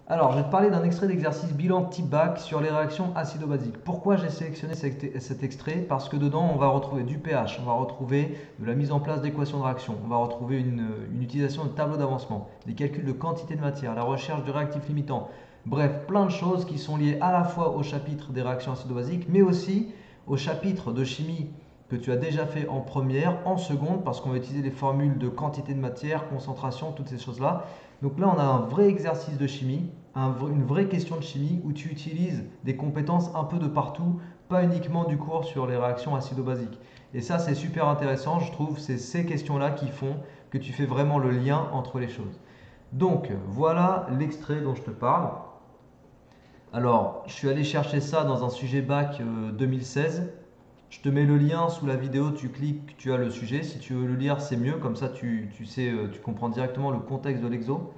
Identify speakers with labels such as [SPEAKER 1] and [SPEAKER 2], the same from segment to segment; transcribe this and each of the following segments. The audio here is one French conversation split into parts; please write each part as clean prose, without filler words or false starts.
[SPEAKER 1] Alors, je vais te parler d'un extrait d'exercice bilan type bac sur les réactions acido-basiques. Pourquoi j'ai sélectionné cet extrait? Parce que dedans, on va retrouver du pH, on va retrouver de la mise en place d'équations de réaction, on va retrouver une utilisation de tableau d'avancement, des calculs de quantité de matière, la recherche de réactifs limitants. Bref, plein de choses qui sont liées à la fois au chapitre des réactions acido-basiques, mais aussi au chapitre de chimie que tu as déjà fait en première, en seconde, parce qu'on va utiliser les formules de quantité de matière, concentration, toutes ces choses-là. Donc là, on a un vrai exercice de chimie, une vraie question de chimie où tu utilises des compétences un peu de partout, pas uniquement du cours sur les réactions acido-basiques. Et ça, c'est super intéressant, je trouve, c'est ces questions-là qui font que tu fais vraiment le lien entre les choses. Donc, voilà l'extrait dont je te parle. Alors, je suis allé chercher ça dans un sujet bac 2016. Je te mets le lien sous la vidéo, tu cliques, tu as le sujet. Si tu veux le lire, c'est mieux, comme ça tu sais, tu comprends directement le contexte de l'exo.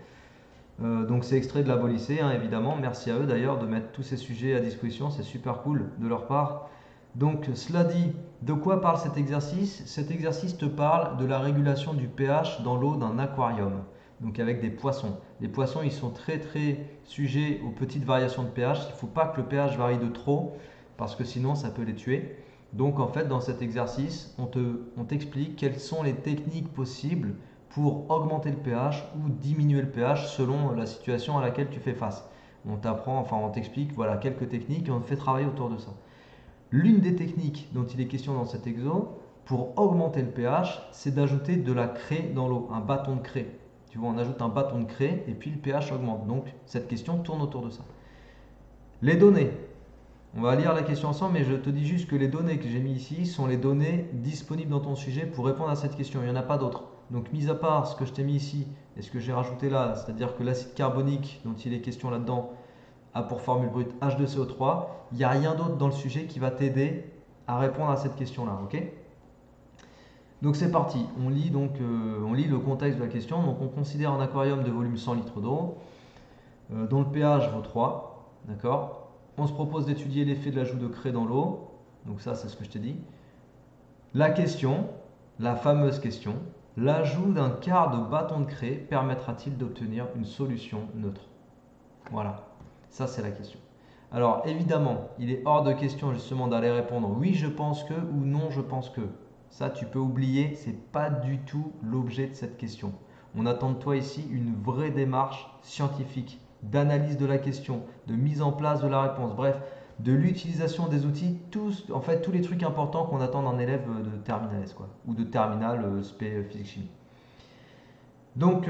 [SPEAKER 1] Donc c'est extrait de la Lycée, hein, évidemment. Merci à eux d'ailleurs de mettre tous ces sujets à disposition, c'est super cool de leur part. Donc cela dit, de quoi parle cet exercice? Cet exercice te parle de la régulation du pH dans l'eau d'un aquarium, donc avec des poissons. Les poissons, ils sont très très sujets aux petites variations de pH. Il ne faut pas que le pH varie de trop, parce que sinon ça peut les tuer. Donc en fait, dans cet exercice, on t'explique quelles sont les techniques possibles pour augmenter le pH ou diminuer le pH selon la situation à laquelle tu fais face. On t'apprend, enfin on t'explique voilà, quelques techniques et on te fait travailler autour de ça. L'une des techniques dont il est question dans cet exo, pour augmenter le pH, c'est d'ajouter de la craie dans l'eau, un bâton de craie. Tu vois, on ajoute un bâton de craie et puis le pH augmente. Donc cette question tourne autour de ça. Les données. On va lire la question ensemble, mais je te dis juste que les données que j'ai mis ici sont les données disponibles dans ton sujet pour répondre à cette question. Il n'y en a pas d'autres. Donc, mis à part ce que je t'ai mis ici et ce que j'ai rajouté là, c'est-à-dire que l'acide carbonique dont il est question là-dedans a pour formule brute H2CO3, il n'y a rien d'autre dans le sujet qui va t'aider à répondre à cette question-là. Ok? Donc c'est parti. On lit le contexte de la question. Donc on considère un aquarium de volume 100 litres d'eau dont le pH vaut 3. D'accord? On se propose d'étudier l'effet de l'ajout de craie dans l'eau. Donc ça, c'est ce que je t'ai dit. La question, la fameuse question, l'ajout d'un quart de bâton de craie permettra-t-il d'obtenir une solution neutre? Voilà, ça c'est la question. Alors évidemment, il est hors de question justement d'aller répondre oui je pense que ou non je pense que. Ça tu peux oublier, c'est pas du tout l'objet de cette question. On attend de toi ici une vraie démarche scientifique, d'analyse de la question, de mise en place de la réponse, bref, de l'utilisation des outils, en fait tous les trucs importants qu'on attend d'un élève de terminale S quoi, ou de terminale spé physique chimie. Donc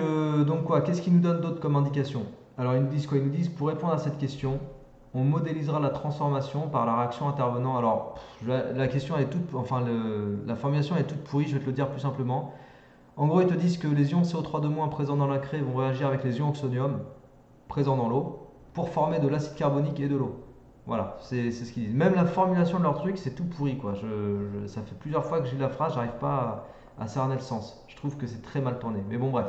[SPEAKER 1] quoi, qu'est-ce qu'ils nous donnent d'autre comme indication? Alors ils nous disent quoi? Ils nous disent pour répondre à cette question, on modélisera la transformation par la réaction intervenant. Alors la question est toute, enfin la formulation est toute pourrie, je vais te le dire plus simplement. En gros, ils te disent que les ions CO3 de moins présents dans la craie vont réagir avec les ions oxonium présents dans l'eau pour former de l'acide carbonique et de l'eau. Voilà, c'est ce qu'ils disent. Même la formulation de leur truc, c'est tout pourri quoi. Ça fait plusieurs fois que j'ai lu la phrase, j'arrive pas à cerner le sens. Je trouve que c'est très mal tourné. Mais bon, bref,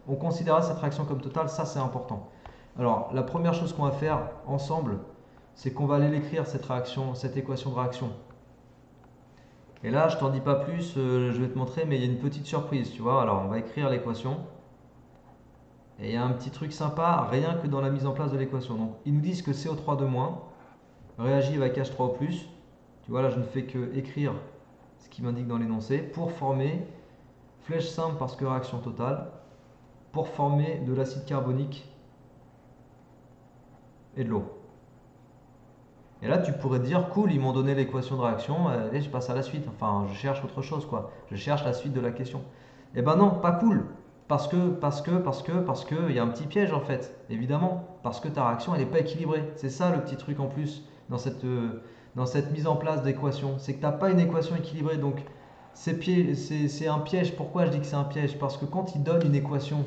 [SPEAKER 1] on considérera cette réaction comme totale, ça c'est important. Alors, la première chose qu'on va faire ensemble, c'est qu'on va aller l'écrire cette réaction, cette équation de réaction. Et là, je t'en dis pas plus, je vais te montrer, mais il y a une petite surprise, tu vois. Alors, on va écrire l'équation. Et il y a un petit truc sympa, rien que dans la mise en place de l'équation. Donc, ils nous disent que CO3 de moins réagit avec H3O+. Tu vois, là, je ne fais que écrire ce qui m'indique dans l'énoncé pour former, flèche simple parce que réaction totale, pour former de l'acide carbonique et de l'eau. Et là, tu pourrais te dire, cool, ils m'ont donné l'équation de réaction, et je passe à la suite. Enfin, je cherche autre chose, quoi. Je cherche la suite de la question. Eh ben non, pas cool. Parce que, il y a un petit piège en fait, évidemment. Parce que ta réaction, elle n'est pas équilibrée. C'est ça le petit truc en plus dans cette mise en place d'équation. C'est que tu n'as pas une équation équilibrée. Donc, c'est un piège. Pourquoi je dis que c'est un piège? Parce que quand il donne une équation,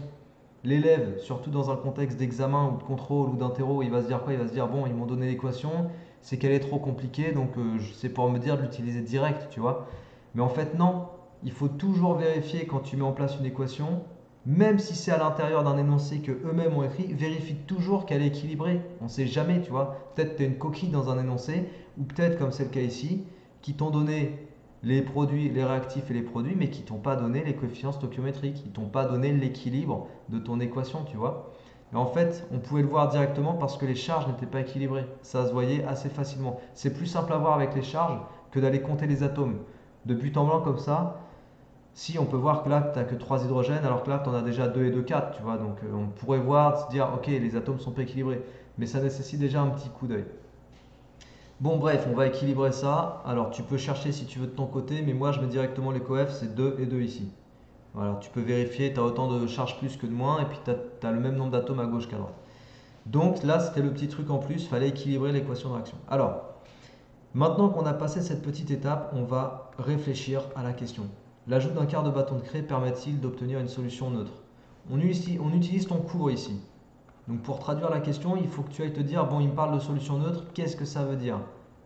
[SPEAKER 1] l'élève, surtout dans un contexte d'examen ou de contrôle ou d'interro, il va se dire quoi? Il va se dire, bon, ils m'ont donné l'équation, c'est qu'elle est trop compliquée, donc c'est pour me dire de l'utiliser direct, tu vois. Mais en fait, non. Il faut toujours vérifier quand tu mets en place une équation, même si c'est à l'intérieur d'un énoncé que eux-mêmes ont écrit, vérifie toujours qu'elle est équilibrée. On ne sait jamais, tu vois. Peut-être tu as une coquille dans un énoncé, ou peut-être, comme c'est le cas ici, qui t'ont donné les produits, les réactifs et les produits, mais qui t'ont pas donné les coefficients stoichiométriques, qui t'ont pas donné l'équilibre de ton équation, tu vois. Et en fait, on pouvait le voir directement parce que les charges n'étaient pas équilibrées. Ça se voyait assez facilement. C'est plus simple à voir avec les charges que d'aller compter les atomes. De but en blanc comme ça, si on peut voir que là, tu n'as que 3 hydrogènes, alors que là, tu en as déjà 2 et 2, 4, tu vois. Donc on pourrait voir, se dire, ok, les atomes sont pas équilibrés. Mais ça nécessite déjà un petit coup d'œil. Bon, bref, on va équilibrer ça. Alors, tu peux chercher si tu veux de ton côté, mais moi, je mets directement les coefs, c'est 2 et 2 ici. Voilà, tu peux vérifier, tu as autant de charges plus que de moins, et puis tu as le même nombre d'atomes à gauche qu'à droite. Donc là, c'était le petit truc en plus, il fallait équilibrer l'équation de réaction. Alors, maintenant qu'on a passé cette petite étape, on va réfléchir à la question. L'ajout d'un quart de bâton de craie permet-il d'obtenir une solution neutre? On utilise ton cours ici. Donc pour traduire la question, il faut que tu ailles te dire, bon, il me parle de solution neutre, qu'est-ce que ça veut dire?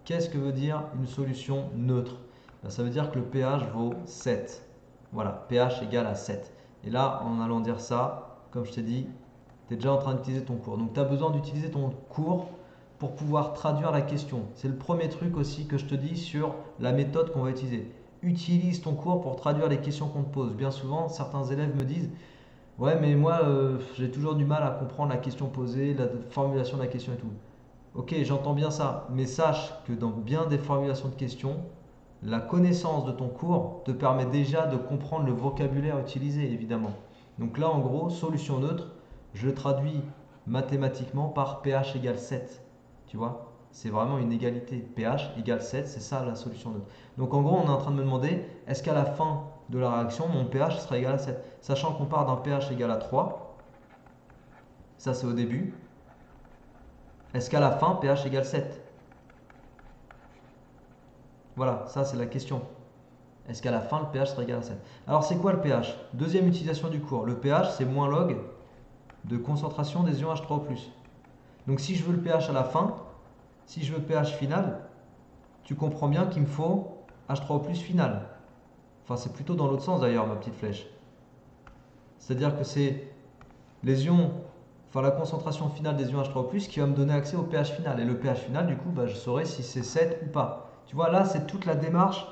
[SPEAKER 1] Qu'est-ce que veut dire une solution neutre? Ben, ça veut dire que le pH vaut 7. Voilà, pH égale à 7. Et là, en allant dire ça, comme je t'ai dit, tu es déjà en train d'utiliser ton cours. Donc tu as besoin d'utiliser ton cours pour pouvoir traduire la question. C'est le premier truc aussi que je te dis sur la méthode qu'on va utiliser. Utilise ton cours pour traduire les questions qu'on te pose. Bien souvent, certains élèves me disent, ouais, mais moi, j'ai toujours du mal à comprendre la question posée, la formulation de la question et tout. Ok, j'entends bien ça, mais sache que dans bien des formulations de questions, la connaissance de ton cours te permet déjà de comprendre le vocabulaire utilisé, évidemment. Donc là, en gros, solution neutre, je le traduis mathématiquement par pH égale 7. Tu vois? C'est vraiment une égalité. pH égale 7, c'est ça la solution neutre. Donc en gros, on est en train de me demander, est-ce qu'à la fin de la réaction, mon pH sera égal à 7? Sachant qu'on part d'un pH égal à 3, ça c'est au début. Est-ce qu'à la fin, pH égale 7? Voilà, ça c'est la question. Est-ce qu'à la fin, le pH sera égal à 7? Alors c'est quoi le pH? Deuxième utilisation du cours. Le pH, c'est moins log de concentration des ions H3O+. Donc si je veux le pH à la fin, si je veux pH final, tu comprends bien qu'il me faut H3O+ final. Enfin, c'est plutôt dans l'autre sens d'ailleurs, ma petite flèche. C'est-à-dire que c'est les ions, enfin la concentration finale des ions H3O+, qui va me donner accès au pH final. Et le pH final, du coup, bah, je saurai si c'est 7 ou pas. Tu vois, là, c'est toute la démarche,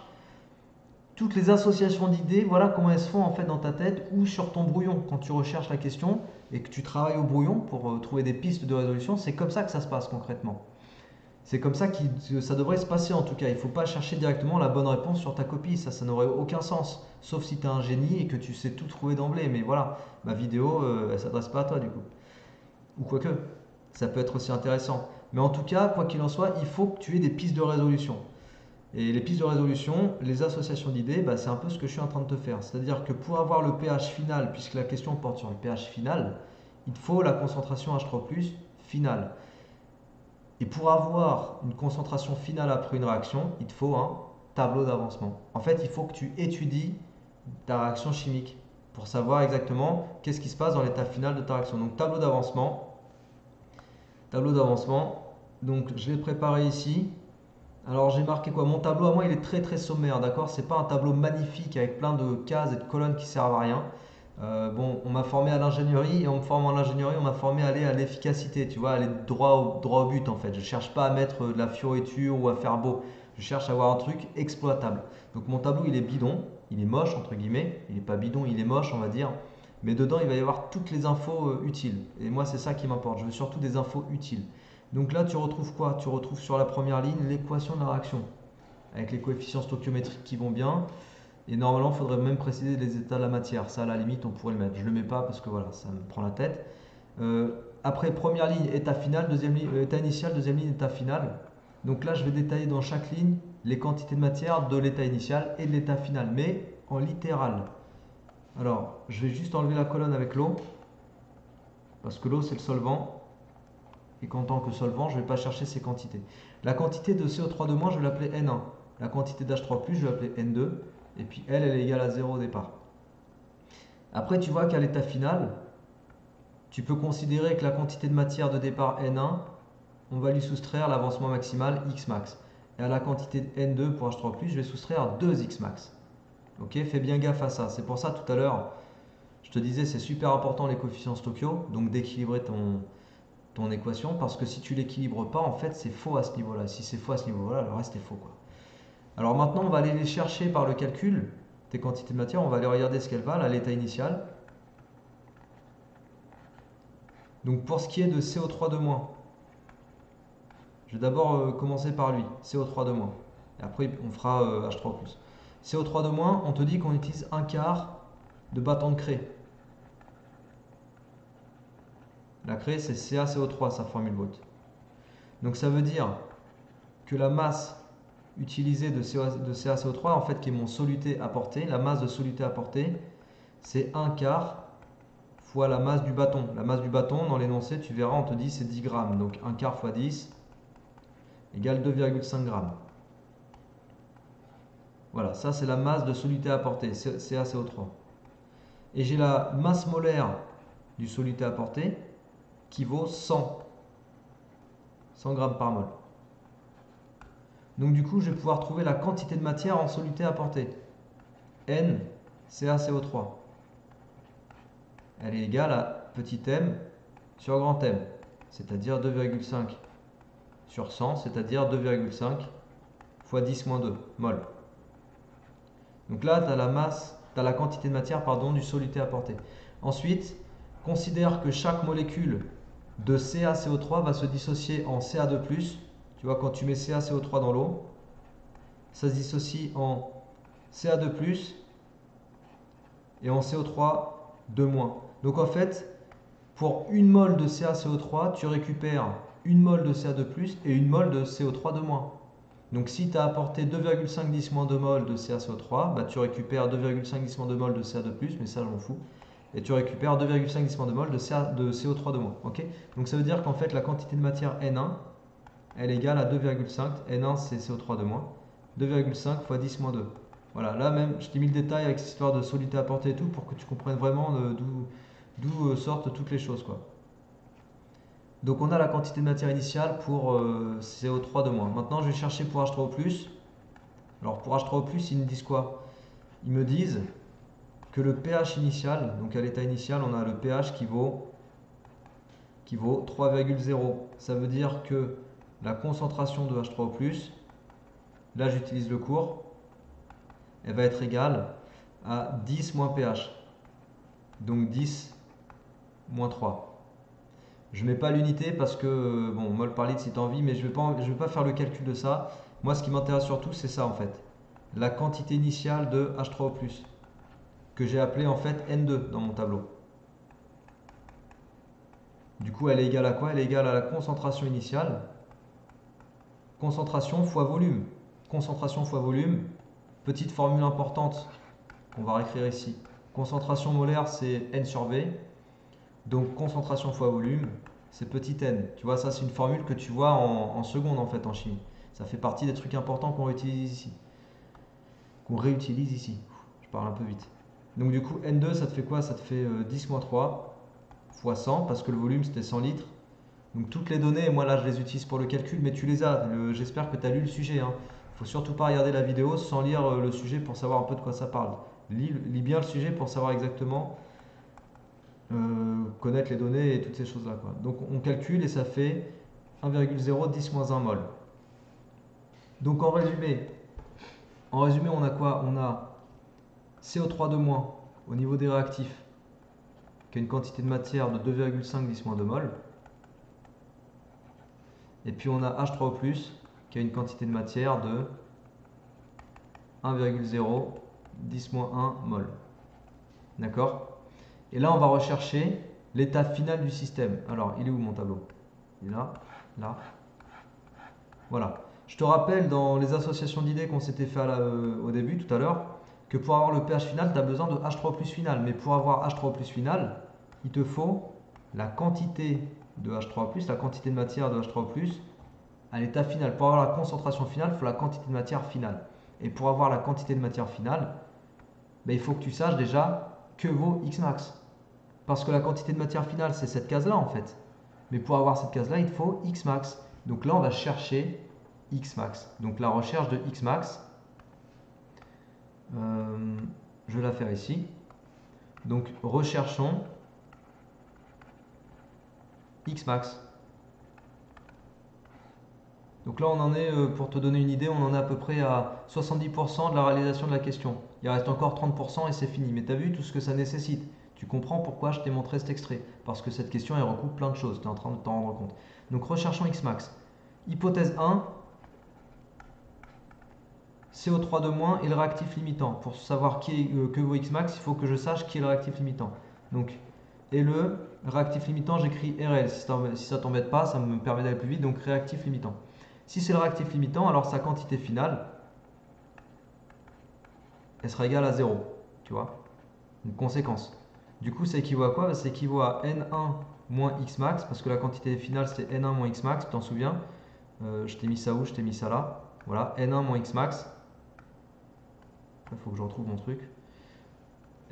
[SPEAKER 1] toutes les associations d'idées, voilà comment elles se font en fait dans ta tête ou sur ton brouillon. Quand tu recherches la question et que tu travailles au brouillon pour trouver des pistes de résolution, c'est comme ça que ça se passe concrètement. C'est comme ça que ça devrait se passer en tout cas. Il ne faut pas chercher directement la bonne réponse sur ta copie, ça n'aurait aucun sens. Sauf si tu es un génie et que tu sais tout trouver d'emblée. Mais voilà, ma vidéo, elle ne s'adresse pas à toi du coup. Ou quoique, ça peut être aussi intéressant. Mais en tout cas, quoi qu'il en soit, il faut que tu aies des pistes de résolution. Et les pistes de résolution, les associations d'idées, bah, c'est un peu ce que je suis en train de te faire. C'est-à-dire que pour avoir le pH final, puisque la question porte sur le pH final, il te faut la concentration H3+ finale. Et pour avoir une concentration finale après une réaction, il te faut un tableau d'avancement. En fait, il faut que tu étudies ta réaction chimique pour savoir exactement qu'est-ce qui se passe dans l'état final de ta réaction. Donc tableau d'avancement. Tableau d'avancement. Donc je l'ai préparé ici. Alors j'ai marqué quoi? Mon tableau à moi il est très très sommaire, d'accord? C'est pas un tableau magnifique avec plein de cases et de colonnes qui servent à rien. Bon, on m'a formé à l'ingénierie et en me formant à l'ingénierie, on m'a formé à aller à l'efficacité, tu vois, aller droit au but en fait. Je cherche pas à mettre de la fioriture ou à faire beau. Je cherche à avoir un truc exploitable. Donc mon tableau il est bidon, il est moche entre guillemets. Il est pas bidon, il est moche on va dire. Mais dedans il va y avoir toutes les infos utiles. Et moi c'est ça qui m'importe. Je veux surtout des infos utiles. Donc là, tu retrouves quoi? Tu retrouves sur la première ligne l'équation de la réaction, avec les coefficients stoichiométriques qui vont bien. Et normalement, il faudrait même préciser les états de la matière. Ça, à la limite, on pourrait le mettre. Je ne le mets pas parce que voilà, ça me prend la tête. Après, première ligne, état final, deuxième ligne, état initial, deuxième ligne, état final. Donc là, je vais détailler dans chaque ligne les quantités de matière de l'état initial et de l'état final, mais en littéral. Alors, je vais juste enlever la colonne avec l'eau, parce que l'eau, c'est le solvant. Et qu'en tant que solvant, je ne vais pas chercher ces quantités. La quantité de CO3 de moins, je vais l'appeler N1. La quantité d'H3+, je vais l'appeler N2. Et puis elle est égale à 0 au départ. Après, tu vois qu'à l'état final, tu peux considérer que la quantité de matière de départ N1, on va lui soustraire l'avancement maximal Xmax. Et à la quantité de N2 pour H3+, je vais soustraire 2Xmax. Ok, fais bien gaffe à ça. C'est pour ça, tout à l'heure, je te disais, c'est super important les coefficients stoichio, donc d'équilibrer ton équation, parce que si tu l'équilibres pas, en fait, c'est faux à ce niveau-là. Si c'est faux à ce niveau-là, le reste est faux, quoi. Alors maintenant, on va aller les chercher par le calcul, tes quantités de matière, on va aller regarder ce qu'elles valent à l'état initial. Donc pour ce qui est de CO3 de moins, je vais d'abord commencer par lui, CO3 de moins. Et après on fera H3 plus. CO3 de moins, on te dit qu'on utilise un quart de bâton de craie. La craie c'est CaCO3 sa formule brute. Donc ça veut dire que la masse utilisée de CaCO3, en fait qui est mon soluté apporté, la masse de soluté apportée, c'est un quart fois la masse du bâton. La masse du bâton, dans l'énoncé, tu verras, on te dit c'est 10 grammes. Donc un quart fois 10 égale 2,5 grammes. Voilà, ça c'est la masse de soluté apportée, CaCO3. Et j'ai la masse molaire du soluté apporté qui vaut 100 grammes par mol. Donc du coup, je vais pouvoir trouver la quantité de matière en soluté apportée. N CaCO3. Elle est égale à petit m sur grand M, c'est-à-dire 2,5 sur 100, c'est-à-dire 2,5 fois 10 moins 2 mol. Donc là, tu as la masse, tu as la quantité de matière du soluté apporté. Ensuite, considère que chaque molécule de CaCO3 va se dissocier en Ca2+. Tu vois, quand tu mets CaCO3 dans l'eau, ça se dissocie en Ca2+, et en CO3 2-. Donc en fait, pour une mol de CaCO3, tu récupères une mol de Ca2+, et une mol de CO3 2-. Donc si tu as apporté 2,5 10 2 mol de CaCO3, bah, tu récupères 2,5 10 2 mol de Ca2+, mais ça je m'en fous. Et tu récupères 2,5 10 2 mol de CO3 2-. Okay, donc ça veut dire qu'en fait la quantité de matière N1, elle est égale à 2,5. N1 c'est CO3 2-. 2,5 fois 10 2. Voilà, là même je t'ai mis le détail avec cette histoire de soluté apportée et tout pour que tu comprennes vraiment d'où sortent toutes les choses, quoi. Donc on a la quantité de matière initiale pour CO3 de moins. Maintenant je vais chercher pour H3O+. Alors pour H3O+, ils me disent quoi? Ils me disent que le pH initial, donc à l'état initial, on a le pH qui vaut 3,0. Ça veut dire que la concentration de H3O+, là j'utilise le cours, elle va être égale à 10 moins pH. Donc 10 moins 3. Je ne mets pas l'unité parce que, bon, mol par litre si tu as envie, mais je ne vais pas faire le calcul de ça. Moi, ce qui m'intéresse surtout, c'est ça en fait. La quantité initiale de H3O+, que j'ai appelée en fait N2 dans mon tableau. Du coup, elle est égale à quoi? Elle est égale à la concentration initiale. Concentration fois volume. Concentration fois volume. Petite formule importante qu'on va réécrire ici. Concentration molaire, c'est N sur V. Donc concentration fois volume, c'est petit n. Tu vois, ça c'est une formule que tu vois en seconde en fait en chimie. Ça fait partie des trucs importants qu'on réutilise ici. Je parle un peu vite. Donc du coup, N2, ça te fait quoi? Ça te fait 10 moins 3 fois 100, parce que le volume c'était 100 litres. Donc toutes les données, moi là je les utilise pour le calcul, mais tu les as. J'espère que tu as lu le sujet. Il ne faut surtout pas regarder la vidéo sans lire le sujet pour savoir un peu de quoi ça parle. Lis bien le sujet pour savoir exactement connaître les données et toutes ces choses-là, quoi. Donc on calcule et ça fait 1,0 10 moins 1 mol. Donc en résumé, on a quoi? On a CO3 de moins au niveau des réactifs, qui a une quantité de matière de 2,5 10 moins 2 mol. Et puis on a H3O+, qui a une quantité de matière de 1,0 10 moins 1 mol. D'accord? Et là, on va rechercher l'état final du système. Alors, il est où mon tableau? Il est là, là. Voilà. Je te rappelle dans les associations d'idées qu'on s'était fait au début, tout à l'heure, que pour avoir le pH final, tu as besoin de H3+ final. Mais pour avoir H3+ final, il te faut la quantité de H3+, la quantité de matière de H3+, à l'état final. Pour avoir la concentration finale, il faut la quantité de matière finale. Et pour avoir la quantité de matière finale, ben, il faut que tu saches déjà que vaut Xmax. Parce que la quantité de matière finale, c'est cette case-là en fait. Mais pour avoir cette case-là, il faut Xmax. Donc là, on va chercher Xmax. Donc la recherche de Xmax, je vais la faire ici. Donc recherchons Xmax. Donc là, on en est, pour te donner une idée, on en est à peu près à 70% de la réalisation de la question. Il reste encore 30% et c'est fini. Mais tu as vu tout ce que ça nécessite. Tu comprends pourquoi je t'ai montré cet extrait? Parce que cette question elle recoupe plein de choses, tu es en train de t'en rendre compte. Donc recherchons Xmax. Hypothèse 1, CO3 de moins et le réactif limitant. Pour savoir que vaut Xmax, il faut que je sache qui est le réactif limitant. Donc, et le réactif limitant, j'écris RL. Si ça t'embête pas, ça me permet d'aller plus vite. Donc réactif limitant. Si c'est le réactif limitant, alors sa quantité finale, elle sera égale à 0. Tu vois? Une conséquence. Du coup, ça équivaut à quoi? Ça équivaut à N1 moins Xmax, parce que la quantité finale c'était N1 moins Xmax, tu t'en souviens? Je t'ai mis ça où? Je t'ai mis ça là. Voilà, N1 moins Xmax. Il faut que je retrouve mon truc.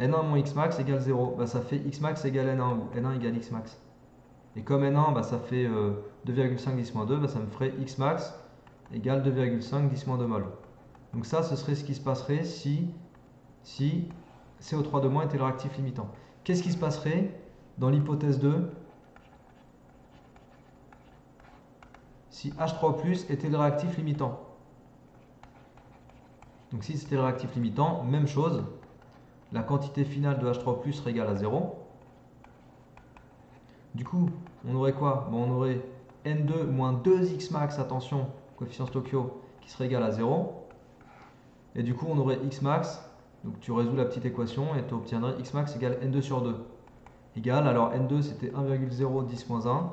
[SPEAKER 1] N1 moins Xmax égale 0. Bah, ça fait Xmax égale N1 ou N1 égale Xmax. Et comme N1, bah, ça fait 2,5 10 moins 2, bah, ça me ferait Xmax égale 2,5 10 moins 2 mol. Donc ça, ce serait ce qui se passerait si CO3 de moins était le réactif limitant. Qu'est-ce qui se passerait dans l'hypothèse 2 si H3O+ était le réactif limitant? Donc si c'était le réactif limitant, même chose, la quantité finale de H3O+ serait égale à 0. Du coup, on aurait quoi? Bon, on aurait N2 moins 2Xmax, attention, coefficient Stokio, qui serait égal à 0. Et du coup, on aurait Xmax, donc tu résous la petite équation et tu obtiendrais Xmax égale N2 sur 2. Égal, alors N2 c'était 1,0 10 moins 1.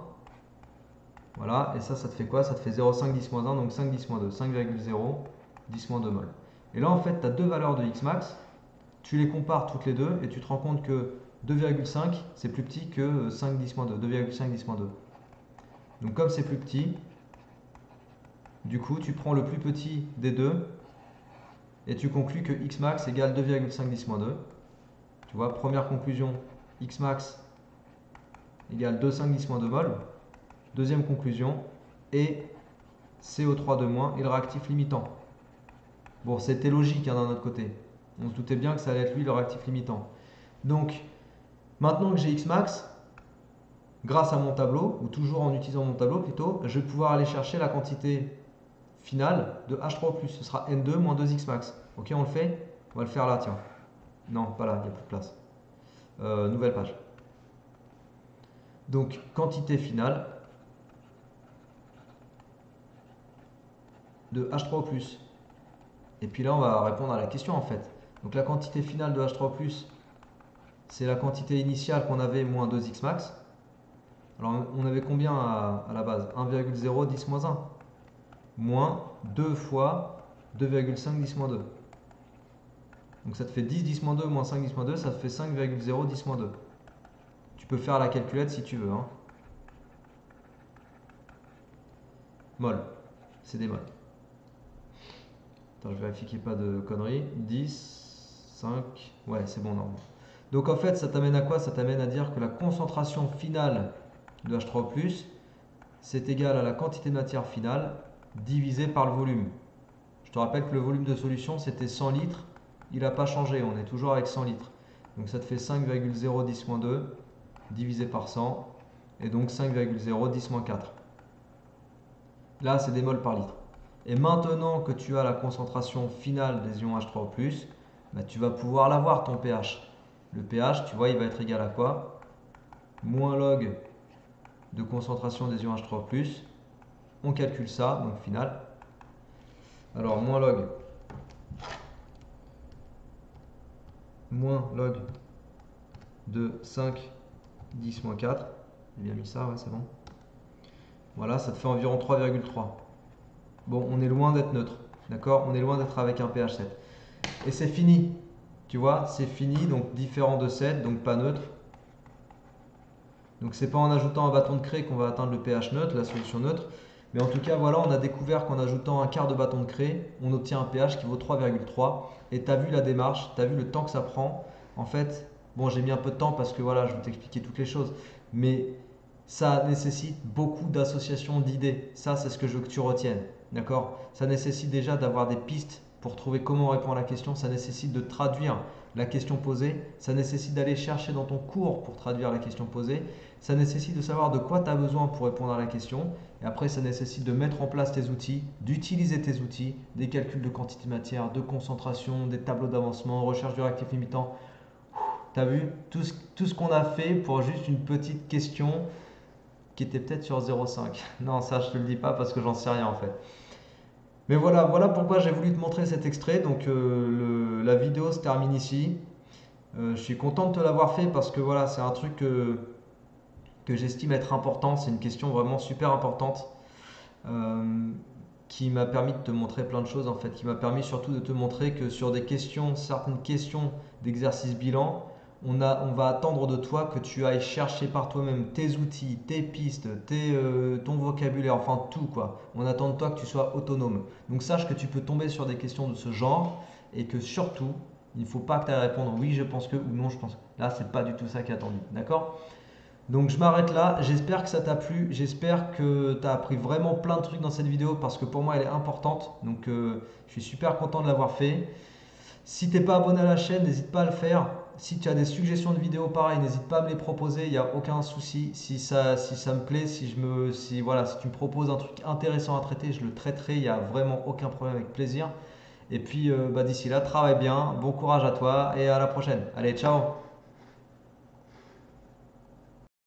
[SPEAKER 1] Voilà, et ça te fait quoi? Ça te fait 0,5 10 moins 1, donc 5 10 moins 2, 5,0 10 moins 2 mol. Et là, en fait, tu as deux valeurs de Xmax, tu les compares toutes les deux et tu te rends compte que 2,5 c'est plus petit que 5 10 moins 2, 2,5 10 moins 2. Donc comme c'est plus petit, du coup tu prends le plus petit des deux et tu conclus que Xmax égale 2,5 10 moins 2. Tu vois, première conclusion, Xmax égale 2,5 10 moins 2 mol. Deuxième conclusion, et CO3 de moins est le réactif limitant. Bon, c'était logique hein, d'un autre côté. On se doutait bien que ça allait être lui le réactif limitant. Donc, maintenant que j'ai Xmax, grâce à mon tableau, ou toujours en utilisant mon tableau plutôt, je vais pouvoir aller chercher la quantité finale de H3O+. Ce sera N2 moins 2Xmax. Ok, on le fait? On va le faire là, tiens. Non, pas là, il n'y a plus de place. Nouvelle page. Donc, quantité finale de H3O+. Et puis là, on va répondre à la question en fait. Donc, la quantité finale de H3O+, c'est la quantité initiale qu'on avait moins 2Xmax. Alors, on avait combien à la base? 1,0 10 moins 1. Moins 2 fois 2,5 10 moins 2. Donc ça te fait 10 10 moins 2 moins 5 10 moins 2, ça te fait 5,0 10 moins 2. Tu peux faire la calculette si tu veux. Hein. Mol. C'est des mols. Attends, je vérifie qu'il n'y ait pas de conneries. 10, 5. Ouais, c'est bon, normalement. Donc en fait, ça t'amène à quoi? Ça t'amène à dire que la concentration finale de H3O+, c'est égal à la quantité de matière finale divisé par le volume. Je te rappelle que le volume de solution, c'était 100 litres. Il n'a pas changé, on est toujours avec 100 litres. Donc ça te fait 5,010 moins 2 divisé par 100. Et donc 5,010 moins 4. Là, c'est des mols par litre. Et maintenant que tu as la concentration finale des ions H3O+, bah, tu vas pouvoir l'avoir ton pH. Le pH, tu vois, il va être égal à quoi? Moins log de concentration des ions H3O+. On calcule ça, donc final. Alors, moins log de 5, 10 moins 4. J'ai bien mis ça, ouais, c'est bon. Voilà, ça te fait environ 3,3. Bon, on est loin d'être neutre, d'accord? On est loin d'être avec un pH 7. Et c'est fini, tu vois, c'est fini, donc différent de 7, donc pas neutre. Donc c'est pas en ajoutant un bâton de craie qu'on va atteindre le pH neutre, la solution neutre. Mais en tout cas, voilà, on a découvert qu'en ajoutant un quart de bâton de craie, on obtient un pH qui vaut 3,3. Et tu as vu la démarche, tu as vu le temps que ça prend. En fait, bon, j'ai mis un peu de temps parce que voilà, je vais t'expliquer toutes les choses. Mais ça nécessite beaucoup d'associations d'idées. Ça, c'est ce que je veux que tu retiennes. D'accord? Ça nécessite déjà d'avoir des pistes pour trouver comment répondre à la question. Ça nécessite de traduire la question posée. Ça nécessite d'aller chercher dans ton cours pour traduire la question posée. Ça nécessite de savoir de quoi tu as besoin pour répondre à la question. Et après, ça nécessite de mettre en place tes outils, d'utiliser tes outils, des calculs de quantité de matière, de concentration, des tableaux d'avancement, recherche du réactif limitant. T'as vu tout ce qu'on a fait pour juste une petite question qui était peut-être sur 0,5. Non, ça je te le dis pas parce que j'en sais rien en fait. Mais voilà pourquoi j'ai voulu te montrer cet extrait. Donc la vidéo se termine ici. Je suis content de te l'avoir fait parce que voilà, c'est un truc que j'estime être important. C'est une question vraiment super importante euh, qui m'a permis de te montrer plein de choses en fait. Qui m'a permis surtout de te montrer que sur des questions, certaines questions d'exercice bilan, on va attendre de toi que tu ailles chercher par toi-même tes outils, tes pistes, ton vocabulaire, enfin tout quoi. On attend de toi que tu sois autonome. Donc sache que tu peux tomber sur des questions de ce genre et que surtout, il ne faut pas que tu ailles répondre oui je pense que ou non je pense que. Là, c'est pas du tout ça qui est attendu. D'accord? Donc je m'arrête là, j'espère que ça t'a plu, j'espère que tu as appris vraiment plein de trucs dans cette vidéo parce que pour moi elle est importante, donc je suis super content de l'avoir fait. Si t'es pas abonné à la chaîne, n'hésite pas à le faire. Si tu as des suggestions de vidéos pareilles, n'hésite pas à me les proposer, il n'y a aucun souci. Si ça me plaît, voilà, si tu me proposes un truc intéressant à traiter, je le traiterai, il n'y a vraiment aucun problème avec plaisir. Et puis d'ici là, travaille bien, bon courage à toi et à la prochaine. Allez, ciao!